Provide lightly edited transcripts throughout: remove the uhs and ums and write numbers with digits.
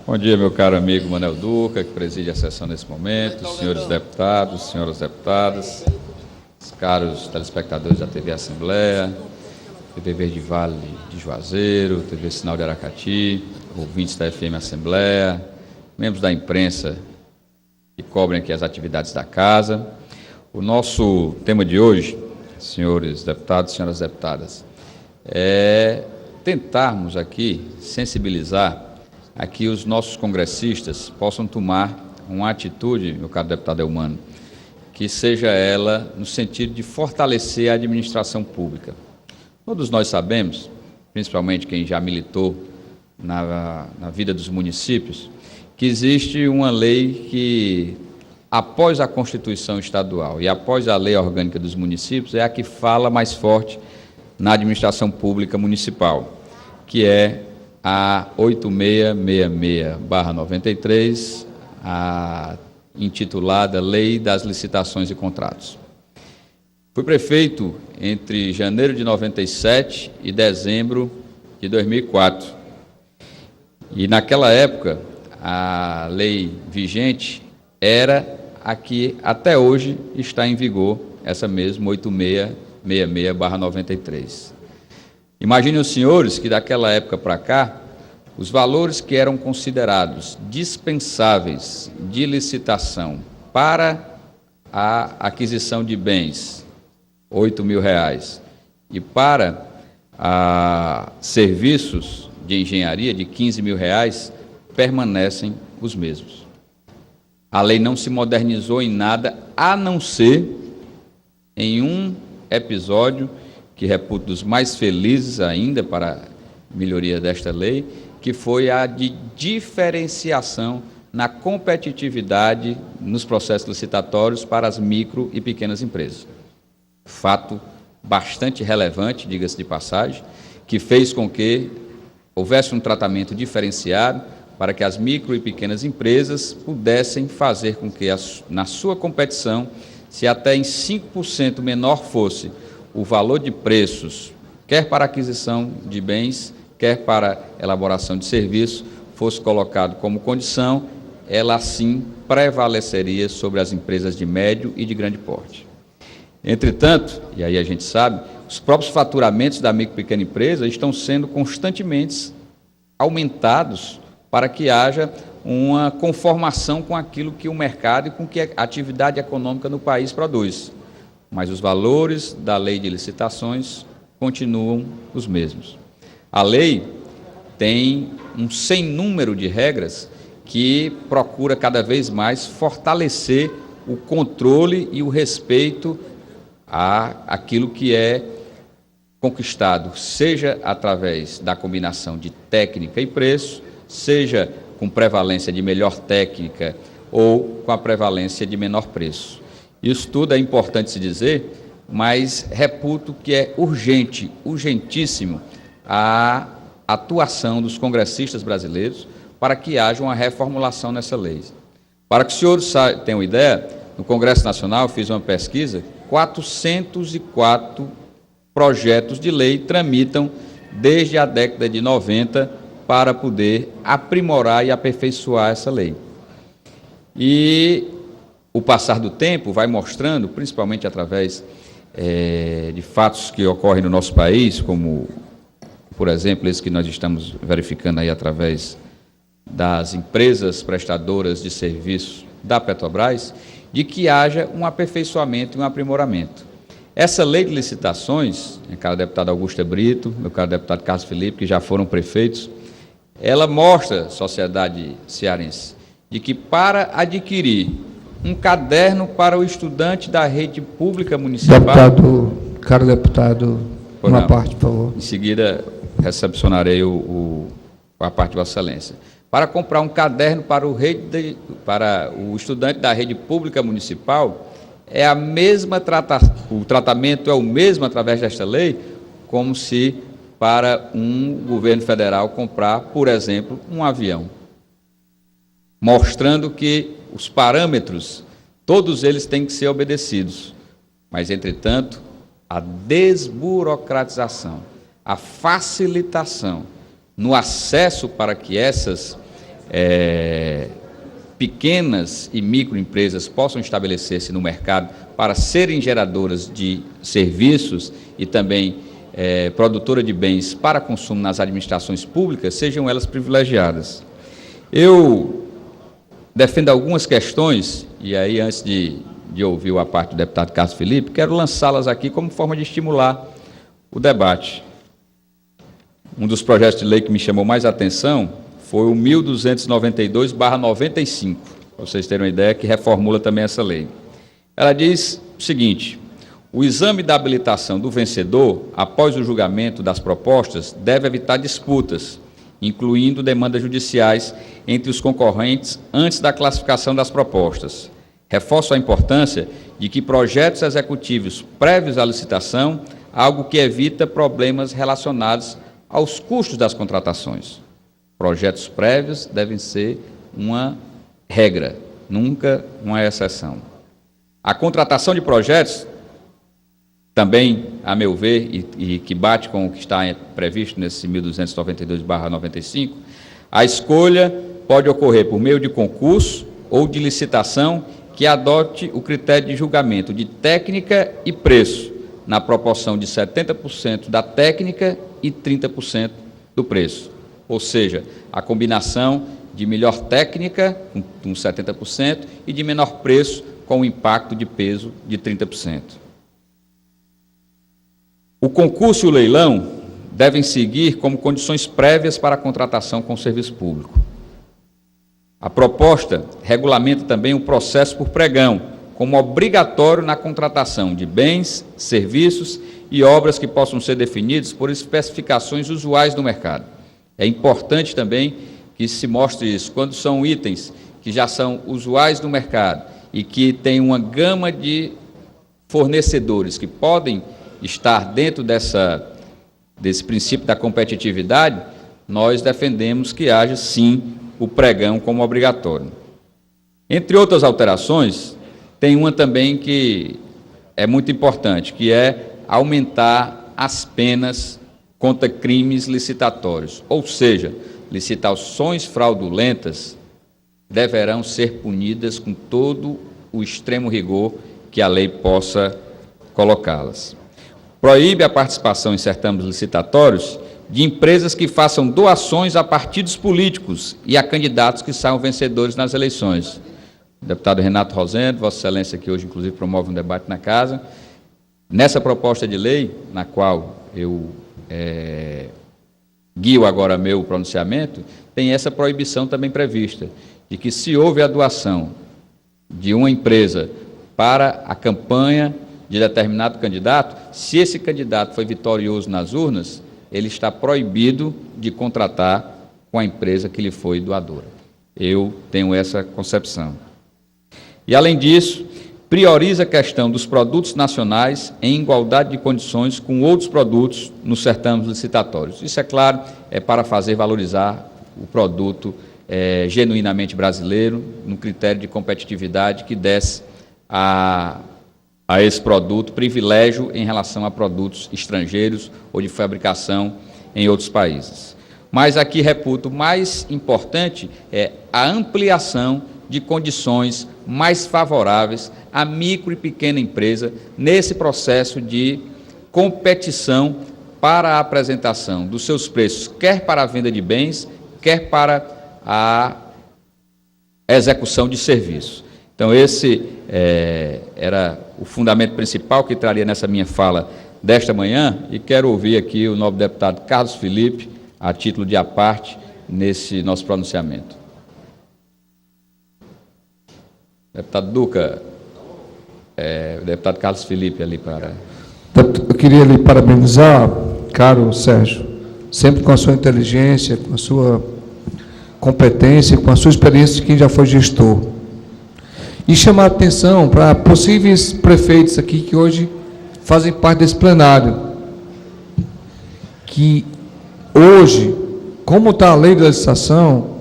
Bom dia, meu caro amigo Manel Duca, que preside a sessão nesse momento, senhores deputados, senhoras deputadas, os caros telespectadores da TV Assembleia, TV Verde Vale de Juazeiro, TV Sinal de Aracati, ouvintes da FM Assembleia, membros da imprensa que cobrem aqui as atividades da casa. O nosso tema de hoje, senhores deputados, senhoras deputadas, é tentarmos aqui sensibilizar a que os nossos congressistas possam tomar uma atitude, meu caro deputado Elmano, que seja ela no sentido de fortalecer a administração pública. Todos nós sabemos, principalmente quem já militou na vida dos municípios, que existe uma lei que, após a Constituição Estadual e após a Lei Orgânica dos Municípios, é a que fala mais forte na administração pública municipal, que é a 8666/93, a intitulada Lei das Licitações e Contratos. Fui prefeito entre janeiro de 97 e dezembro de 2004. E naquela época, a lei vigente era a que até hoje está em vigor, essa mesma 8666/93. Imaginem os senhores que daquela época para cá, os valores que eram considerados dispensáveis de licitação para a aquisição de bens, R$8.000, e para serviços de engenharia de R$15.000, permanecem os mesmos. A lei não se modernizou em nada, a não ser em um episódio que reputo dos mais felizes ainda para a melhoria desta lei, que foi a de diferenciação na competitividade nos processos licitatórios para as micro e pequenas empresas. Fato bastante relevante, diga-se de passagem, que fez com que houvesse um tratamento diferenciado para que as micro e pequenas empresas pudessem fazer com que, na sua competição, se até em 5% menor fosse o valor de preços, quer para aquisição de bens, quer para elaboração de serviços, fosse colocado como condição, ela assim prevaleceria sobre as empresas de médio e de grande porte. Entretanto, e aí a gente sabe, os próprios faturamentos da micro e pequena empresa estão sendo constantemente aumentados para que haja uma conformação com aquilo que o mercado e com que a atividade econômica no país produz. Mas os valores da lei de licitações continuam os mesmos. A lei tem um sem número de regras que procura cada vez mais fortalecer o controle e o respeito àquilo que é conquistado, seja através da combinação de técnica e preço, seja com prevalência de melhor técnica ou com a prevalência de menor preço. Isso tudo é importante se dizer, mas reputo que é urgentíssimo a atuação dos congressistas brasileiros para que haja uma reformulação nessa lei. Para que os senhores tenham ideia, no Congresso Nacional eu fiz uma pesquisa, 404 projetos de lei tramitam desde a década de 90 para poder aprimorar e aperfeiçoar essa lei. E o passar do tempo vai mostrando, principalmente através de fatos que ocorrem no nosso país, como, por exemplo, esse que nós estamos verificando aí através das empresas prestadoras de serviço da Petrobras, de que haja um aperfeiçoamento e um aprimoramento. Essa lei de licitações, meu caro deputado Augusto Brito, meu caro deputado Carlos Felipe, que já foram prefeitos, ela mostra à sociedade cearense de que para adquirir um caderno para o estudante da rede pública municipal... Caro deputado, uma parte, por favor. Em seguida, recepcionarei a parte de Vossa Excelência. Para comprar um caderno para o estudante da rede pública municipal, o tratamento é o mesmo através desta lei, como se para um governo federal comprar, por exemplo, um avião. Mostrando que os parâmetros, todos eles têm que ser obedecidos. Mas, entretanto, a desburocratização, a facilitação no acesso para que essas pequenas e microempresas possam estabelecer-se no mercado para serem geradoras de serviços e também produtora de bens para consumo nas administrações públicas, sejam elas privilegiadas. Eu defendo algumas questões, e aí antes de ouvir a parte do deputado Carlos Felipe, quero lançá-las aqui como forma de estimular o debate. Um dos projetos de lei que me chamou mais a atenção foi o 1292/95, para vocês terem uma ideia, que reformula também essa lei. Ela diz o seguinte: o exame da habilitação do vencedor, após o julgamento das propostas, deve evitar disputas, incluindo demandas judiciais entre os concorrentes antes da classificação das propostas. Reforço a importância de que projetos executivos prévios à licitação, algo que evita problemas relacionados aos custos das contratações. Projetos prévios devem ser uma regra, nunca uma exceção. A contratação de projetos, também, a meu ver, e que bate com o que está previsto nesse 1292/95, a escolha pode ocorrer por meio de concurso ou de licitação que adote o critério de julgamento de técnica e preço, na proporção de 70% da técnica e 30% do preço. Ou seja, a combinação de melhor técnica, com 70%, e de menor preço, com o impacto de peso de 30%. O concurso e o leilão devem seguir como condições prévias para a contratação com o serviço público. A proposta regulamenta também o processo por pregão, como obrigatório na contratação de bens, serviços e obras que possam ser definidos por especificações usuais do mercado. É importante também que se mostre isso, quando são itens que já são usuais do mercado e que têm uma gama de fornecedores que podem estar dentro desse princípio da competitividade, nós defendemos que haja, sim, o pregão como obrigatório. Entre outras alterações, tem uma também que é muito importante, que é aumentar as penas contra crimes licitatórios, ou seja, licitações fraudulentas deverão ser punidas com todo o extremo rigor que a lei possa colocá-las. Proíbe a participação em certames licitatórios de empresas que façam doações a partidos políticos e a candidatos que saiam vencedores nas eleições. O deputado Renato Rosendo, Vossa Excelência, que hoje inclusive promove um debate na Casa, nessa proposta de lei, na qual eu guio agora meu pronunciamento, tem essa proibição também prevista, de que se houve a doação de uma empresa para a campanha de determinado candidato, se esse candidato foi vitorioso nas urnas, ele está proibido de contratar com a empresa que lhe foi doadora. Eu tenho essa concepção. E, além disso, prioriza a questão dos produtos nacionais em igualdade de condições com outros produtos nos certames licitatórios. Isso, é claro, é para fazer valorizar o produto genuinamente brasileiro, no critério de competitividade que desse a esse produto privilégio em relação a produtos estrangeiros ou de fabricação em outros países. Mas aqui reputo, o mais importante é a ampliação de condições mais favoráveis à micro e pequena empresa nesse processo de competição para a apresentação dos seus preços, quer para a venda de bens, quer para a execução de serviços. Então, esse era o fundamento principal que traria nessa minha fala desta manhã, e quero ouvir aqui o nobre deputado Carlos Felipe, a título de à parte, nesse nosso pronunciamento. Deputado Duca, o deputado Carlos Felipe ali para... Eu queria lhe parabenizar, caro Sérgio, sempre com a sua inteligência, com a sua competência, com a sua experiência de quem já foi gestor. E chamar a atenção para possíveis prefeitos aqui que hoje fazem parte desse plenário, que hoje, como está a lei da licitação,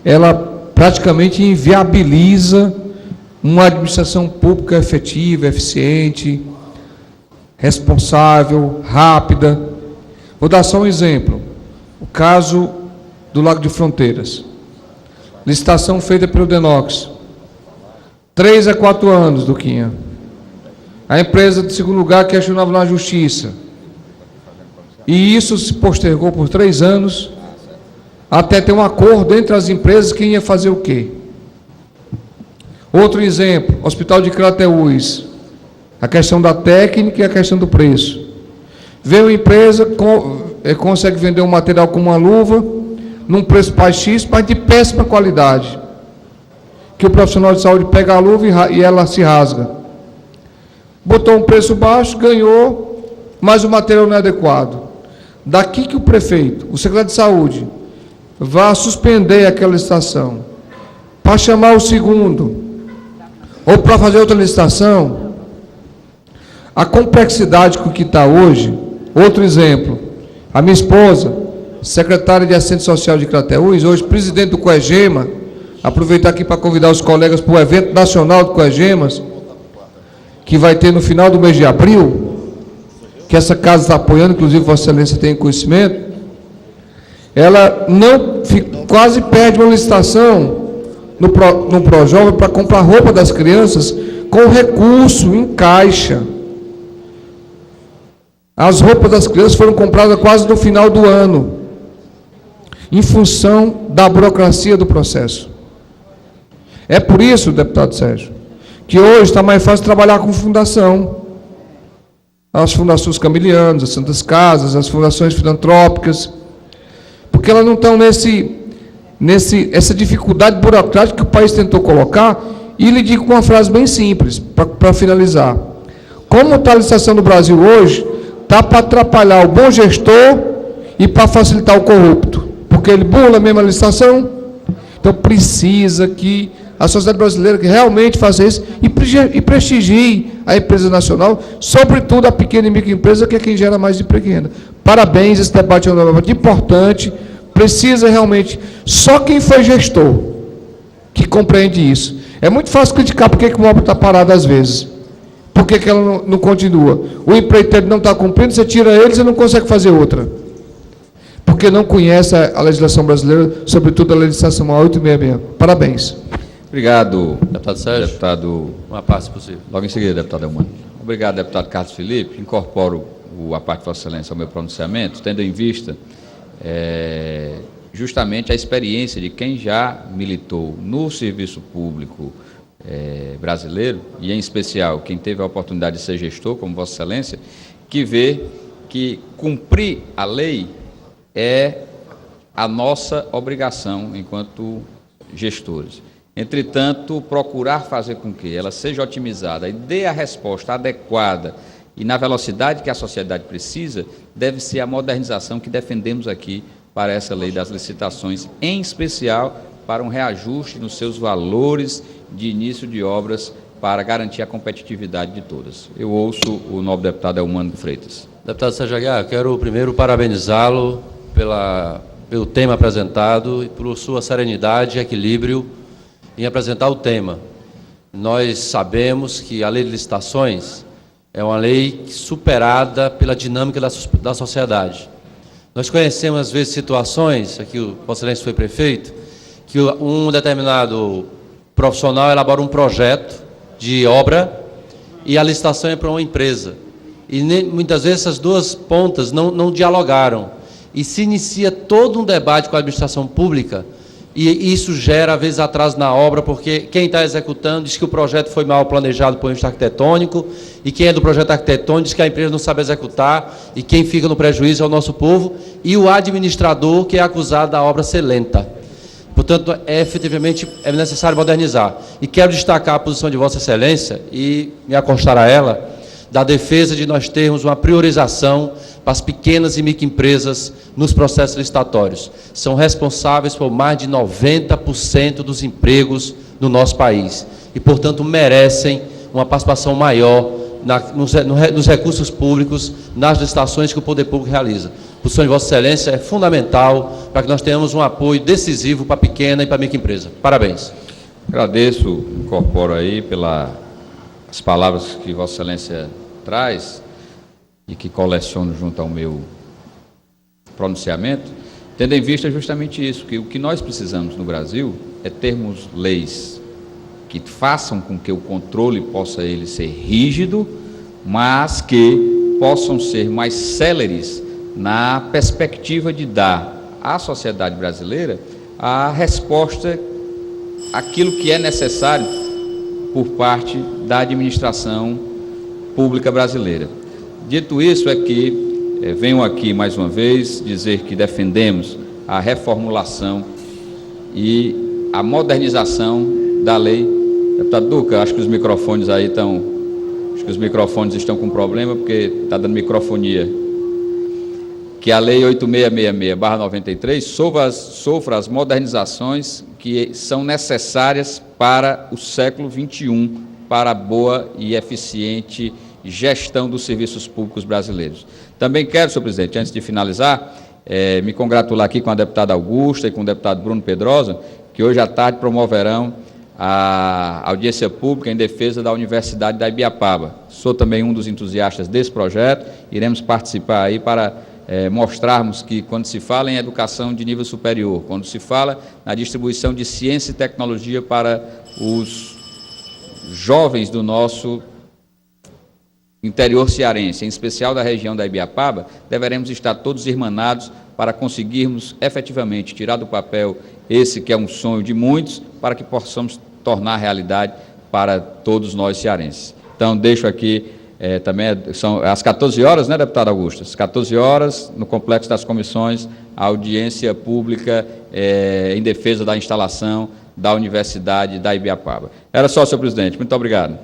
ela praticamente inviabiliza uma administração pública efetiva, eficiente, responsável, rápida. Vou dar só um exemplo, o caso do Lago de Fronteiras. licitação feita pelo Denox. 3 a 4 anos, Duquinha. A empresa de segundo lugar questionava na justiça. E isso se postergou por 3 anos, até ter um acordo entre as empresas quem ia fazer o quê. Outro exemplo, Hospital de Crateús. A questão da técnica e a questão do preço. Veio uma empresa, consegue vender um material com uma luva, num preço baixíssimo, mas de péssima qualidade. Que o profissional de saúde pega a luva e ela se rasga. Botou um preço baixo, ganhou, mas o material não é adequado. Daqui que o prefeito, o secretário de saúde, vai suspender aquela licitação, para chamar o segundo, ou para fazer outra licitação, a complexidade com que está hoje. Outro exemplo, a minha esposa, secretária de Assistência Social de Crateús, hoje presidente do Coegema, aproveitar aqui para convidar os colegas para o evento nacional do Coegemas, que vai ter no final do mês de abril, que essa casa está apoiando, inclusive Vossa Excelência tem conhecimento. Ela não quase perde uma licitação no Projovem para comprar roupa das crianças com recurso em caixa. As roupas das crianças foram compradas quase no final do ano, em função da burocracia do processo. É por isso, deputado Sérgio, que hoje está mais fácil trabalhar com fundação. As fundações Camilianos, as Santas Casas, as fundações filantrópicas, porque elas não estão essa dificuldade burocrática que o país tentou colocar. E lhe digo com uma frase bem simples, para finalizar. Como está a licitação do Brasil hoje, está para atrapalhar o bom gestor e para facilitar o corrupto, porque ele burla a mesma licitação. Então precisa que a sociedade brasileira que realmente faça isso e prestigie a empresa nacional, sobretudo a pequena e microempresa, que é quem gera mais emprego e renda. Parabéns, esse debate é um debate importante, precisa realmente, só quem foi gestor que compreende isso. É muito fácil criticar porque que uma obra está parada às vezes, por que ela não continua. O empreiteiro não está cumprindo, você tira ele, você não consegue fazer outra, porque não conhece a legislação brasileira, sobretudo a legislação 866. Parabéns. Obrigado, deputado Sérgio. Deputado, uma parte possível. Logo em seguida, deputado Elmano. Obrigado, deputado Carlos Felipe. Incorporo a parte de Vossa Excelência ao meu pronunciamento, tendo em vista justamente a experiência de quem já militou no serviço público brasileiro, e em especial quem teve a oportunidade de ser gestor, como Vossa Excelência, que vê que cumprir a lei é a nossa obrigação enquanto gestores. Entretanto, procurar fazer com que ela seja otimizada e dê a resposta adequada e na velocidade que a sociedade precisa, deve ser a modernização que defendemos aqui para essa lei das licitações, em especial para um reajuste nos seus valores de início de obras para garantir a competitividade de todas. Eu ouço o nobre deputado Elmano Freitas. Deputado Sérgio Aguiar, quero primeiro parabenizá-lo pelo tema apresentado e por sua serenidade e equilíbrio em apresentar o tema. Nós sabemos que a lei de licitações é uma lei superada pela dinâmica da sociedade. Nós conhecemos, às vezes, situações, aqui o Vossa Excelência foi prefeito, que um determinado profissional elabora um projeto de obra e a licitação é para uma empresa. E muitas vezes essas duas pontas não dialogaram. E se inicia todo um debate com a administração pública, e isso gera, às vezes, atraso na obra, porque quem está executando diz que o projeto foi mal planejado por um arquitetônico, e quem é do projeto arquitetônico diz que a empresa não sabe executar, e quem fica no prejuízo é o nosso povo, e o administrador que é acusado da obra ser lenta. Portanto, efetivamente, é necessário modernizar. E quero destacar a posição de Vossa Excelência, e me acostar a ela, da defesa de nós termos uma priorização para as pequenas e microempresas nos processos licitatórios. São responsáveis por mais de 90% dos empregos no nosso país e, portanto, merecem uma participação maior nos recursos públicos, nas licitações que o poder público realiza. A posição de Vossa Excelência é fundamental para que nós tenhamos um apoio decisivo para a pequena e para a microempresa. Parabéns. Agradeço, incorporo aí pelas palavras que Vossa Excelência traz e que coleciono junto ao meu pronunciamento, tendo em vista justamente isso, que o que nós precisamos no Brasil é termos leis que façam com que o controle possa ele ser rígido, mas que possam ser mais céleres na perspectiva de dar à sociedade brasileira a resposta àquilo que é necessário por parte da administração pública brasileira. Dito isso, é que venho aqui mais uma vez dizer que defendemos a reformulação e a modernização da lei. Deputado Duca, acho que os microfones aí estão, com problema, porque está dando microfonia. Que a lei 8666/93 sofra as modernizações que são necessárias para o século XXI, para a boa e eficiente gestão dos serviços públicos brasileiros. Também quero, senhor presidente, antes de finalizar, me congratular aqui com a deputada Augusta e com o deputado Bruno Pedrosa, que hoje à tarde promoverão a audiência pública em defesa da Universidade da Ibiapaba. Sou também um dos entusiastas desse projeto, iremos participar aí para mostrarmos que, quando se fala em educação de nível superior, quando se fala na distribuição de ciência e tecnologia para os jovens do nosso interior cearense, em especial da região da Ibiapaba, deveremos estar todos irmanados para conseguirmos efetivamente tirar do papel esse que é um sonho de muitos, para que possamos tornar realidade para todos nós cearenses. Então, deixo aqui também, são às 14 horas, né, deputada Augusta? Às 14 horas, no Complexo das Comissões, a audiência pública em defesa da instalação da Universidade da Ibiapaba. Era só, senhor presidente. Muito obrigado.